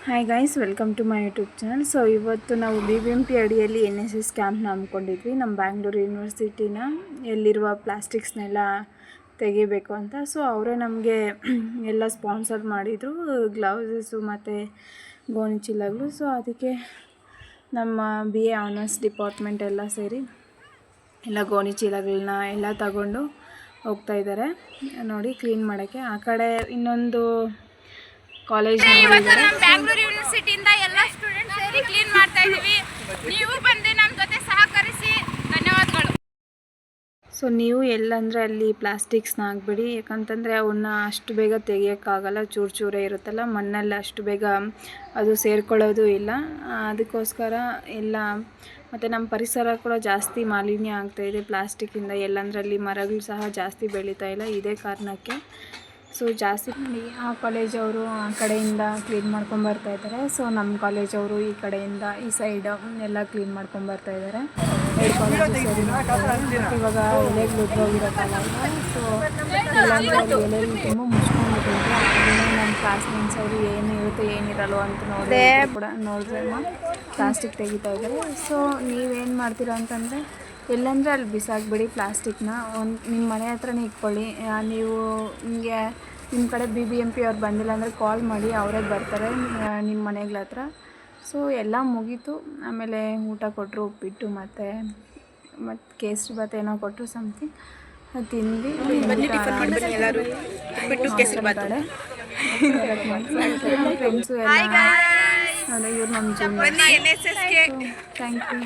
Hi guys, welcome to my YouTube channel. So ಇವತ್ತು ನಾವು BBMP ಅಡಿಯಲ್ಲಿ NSS ಕ್ಯಾಂಪ್ನ ಹಮ್ಮಿಕೊಂಡಿದ್ವಿ. ನಮ್ಮ ಬ್ಯಾಂಗ್ಳೂರು ಯೂನಿವರ್ಸಿಟಿನ ಎಲ್ಲಿರುವ ಪ್ಲಾಸ್ಟಿಕ್ಸ್ನೆಲ್ಲ ತೆಗಿಬೇಕು ಅಂತ. ಸೊ ಅವರೇ ನಮಗೆ ಎಲ್ಲ ಸ್ಪಾನ್ಸರ್ ಮಾಡಿದರು, ಗ್ಲೌಸಸ್ಸು ಮತ್ತು ಗೋಣಿ ಚೀಲಗಳು. ಸೊ ಅದಕ್ಕೆ ನಮ್ಮ BA ಆನರ್ಸ್ ಡಿಪಾರ್ಟ್ಮೆಂಟ್ ಎಲ್ಲ ಸೇರಿ ಎಲ್ಲ ಗೋಣಿ ಚೀಲಗಳನ್ನ ಎಲ್ಲ ತಗೊಂಡು ಹೋಗ್ತಾಯಿದ್ದಾರೆ ನೋಡಿ ಕ್ಲೀನ್ ಮಾಡೋಕ್ಕೆ. ಆ ಕಡೆ ಇನ್ನೊಂದು ಕಾಲೇಜ್ ಬ್ಯಾಂಗ್ಳೂರು ಯೂನಿವರ್ಸಿಟಿಯಿಂದ ಎಲ್ಲ ಸ್ಟೂಡೆಂಟ್ಸ್ ಸೇರಿ ಕ್ಲೀನ್ ಮಾಡ್ತಾ ಇದೀವಿ. ನೀವು ಬಂದು ನಮ್ಮ ಜೊತೆ ಸಹಕರಿಸಿ, ಧನ್ಯವಾದಗಳು. ಸೊ ನೀವು ಎಲ್ಲಂದರೆ ಅಲ್ಲಿ ಪ್ಲಾಸ್ಟಿಕ್ಸ್ನ ಹಾಕ್ಬಿಡಿ, ಯಾಕಂತಂದರೆ ಅವನ್ನ ಅಷ್ಟು ಬೇಗ ತೆಗಿಯೋಕ್ಕಾಗಲ್ಲ, ಚೂರು ಚೂರೇ ಇರುತ್ತಲ್ಲ, ಮಣ್ಣಲ್ಲಿ ಅಷ್ಟು ಬೇಗ ಅದು ಸೇರ್ಕೊಳ್ಳೋದು ಇಲ್ಲ. ಅದಕ್ಕೋಸ್ಕರ ಎಲ್ಲ ಮತ್ತು ನಮ್ಮ ಪರಿಸರ ಕೂಡ ಜಾಸ್ತಿ ಮಾಲಿನ್ಯ ಆಗ್ತಾಯಿದೆ ಪ್ಲಾಸ್ಟಿಕ್ಕಿಂದ. ಎಲ್ಲಂದ್ರಲ್ಲಿ ಮರಗಳು ಸಹ ಜಾಸ್ತಿ ಬೆಳೀತಾ ಇಲ್ಲ, ಇದೇ ಕಾರಣಕ್ಕೆ. ಸೊ ಜಾಸ್ತಿ ಆ ಕಾಲೇಜವರು ಆ ಕಡೆಯಿಂದ ಕ್ಲೀನ್ ಮಾಡ್ಕೊಂಬರ್ತಾಯಿದ್ದಾರೆ. ಸೊ ನಮ್ಮ ಕಾಲೇಜವರು ಈ ಕಡೆಯಿಂದ ಈ ಸೈಡ್ ಎಲ್ಲ ಕ್ಲೀನ್ ಮಾಡ್ಕೊಂಬರ್ತಾಯಿದ್ದಾರೆ. ಎರಡು ಕಾಲೇಜು ಸೇರಿ ಇವಾಗ ಎಲೆಗಳು ಉದ್ರೋಗಿರೋಕ್ಕಲ್ಲ. ಸೊ ಎಲ್ಲಂದ್ರೆ ಎಲೆಗಳು ತುಂಬ ಮುಚ್ಕೊಂಡ್ಬಿಟ್ಟಿದ್ರು. ಅದನ್ನು ನಮ್ಮ ಕ್ಲಾಸ್ಮೇಟ್ಸ್ ಅವರು ಏನು ಇರುತ್ತೆ ಏನಿರಲ್ವ ಅಂತ ನೋಡಿದ್ರೆ ಕೂಡ ನೋಡಿದ್ರೆ ಪ್ಲಾಸ್ಟಿಕ್ ತೆಗಿತಾ ಇದ್ದಾರೆ. ಸೊ ನೀವೇನು ಮಾಡ್ತೀರಾ ಅಂತಂದರೆ ಎಲ್ಲಂದರೆ ಅಲ್ಲಿ ಬಿಸಾಕ್ಬಿಡಿ ಪ್ಲಾಸ್ಟಿಕ್ನ. ನಿಮ್ಮ ಮನೆ ಹತ್ರನೇ ಇಟ್ಕೊಳ್ಳಿ. ನೀವು ನಿಮಗೆ ನಿಮ್ಮ ಕಡೆ BBMP ಅವ್ರು ಬಂದಿಲ್ಲ ಅಂದರೆ ಕಾಲ್ ಮಾಡಿ, ಅವರೇ ಬರ್ತಾರೆ ನಿಮ್ಮ ಮನೆಗಳ ಹತ್ರ. ಸೊ ಎಲ್ಲ ಮುಗೀತು. ಆಮೇಲೆ ಊಟ ಕೊಟ್ಟರು, ಉಪ್ಪಿಟ್ಟು ಮತ್ತು ಕೇಸರಿ ಬಾತ್ ಏನೋ ಕೊಟ್ಟರು ಸಮಥಿಂಗ್. ಅದು ತಿಂದು ಫ್ರೆಂಡ್ಸು ಎಲ್ಲ ಇವ್ರು ನಮ್ಮ ಜೊತೆ. Thank you.